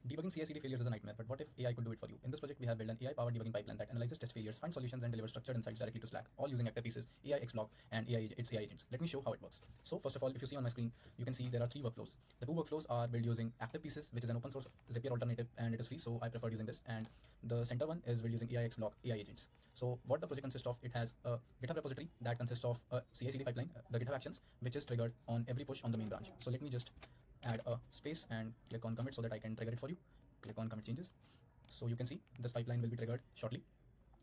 Debugging CI/CD failures is a nightmare, but what if AI could do it for you? In this project, we have built an AI-powered debugging pipeline that analyzes test failures, finds solutions, and delivers structured insights directly to Slack, all using ActivePieces, AIxBlock, and its AI agents. Let me show how it works. So first of all, if you see on my screen, you can see there are 3 workflows. The 2 workflows are built using ActivePieces, which is an open source Zapier alternative, and it is free, so I prefer using this. And the center one is built using AIxBlock, AI agents. So what the project consists of, it has a GitHub repository that consists of a CI/CD pipeline, the GitHub actions, which is triggered on every push on the main branch. So let me just add a space and click on commit so that I can trigger it for you. Click on commit changes. So you can see this pipeline will be triggered shortly.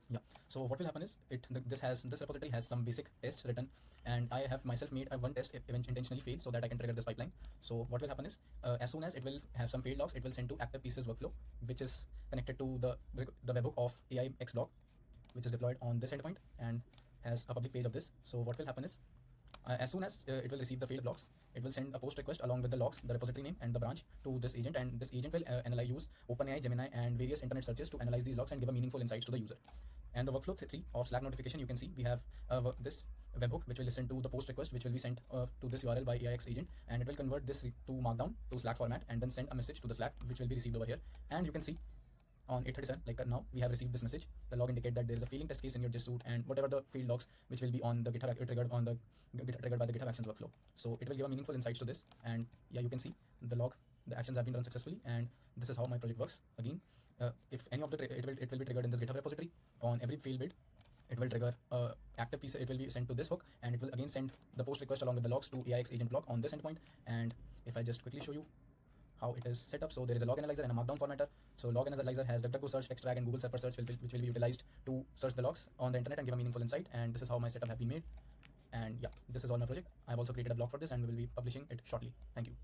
Yeah. So what will happen is this repository has some basic tests written, and I have myself made one test intentionally failed so that I can trigger this pipeline. So what will happen is as soon as it will have some failed logs, it will send to ActivePieces workflow, which is connected to the webhook of AIxBlock, which is deployed on this endpoint and has a public page of this. So what will happen is as soon as it will receive the failed logs, it will send a post request along with the logs, the repository name, and the branch to this agent, and this agent will use OpenAI, Gemini, and various internet searches to analyze these logs and give a meaningful insights to the user. And the workflow 3 of Slack notification, you can see we have this webhook which will listen to the post request, which will be sent to this URL by AIX agent, and it will convert this to Markdown to Slack format and then send a message to the Slack, which will be received over here. And you can see on 8:37, like now, we have received this message. The log indicate that there is a failing test case in your gist suite, and whatever the field logs which will be on the GitHub triggered by the GitHub Actions workflow. So it will give a meaningful insights to this, and yeah, you can see the actions have been run successfully, and this is how my project works. Again, if any of it will be triggered in this GitHub repository on every fail build. It will trigger active piece. It will be sent to this hook, and it will again send the post request along with the logs to AIX agent block on this endpoint. And if I just quickly show you how it is set up. So there is a log analyzer and a markdown formatter. So log analyzer has DuckDuckGo search, text drag, and Google Server search, which will be utilized to search the logs on the internet and give a meaningful insight. And this is how my setup have been made. And yeah, this is all my project. I've also created a blog for this and we will be publishing it shortly. Thank you.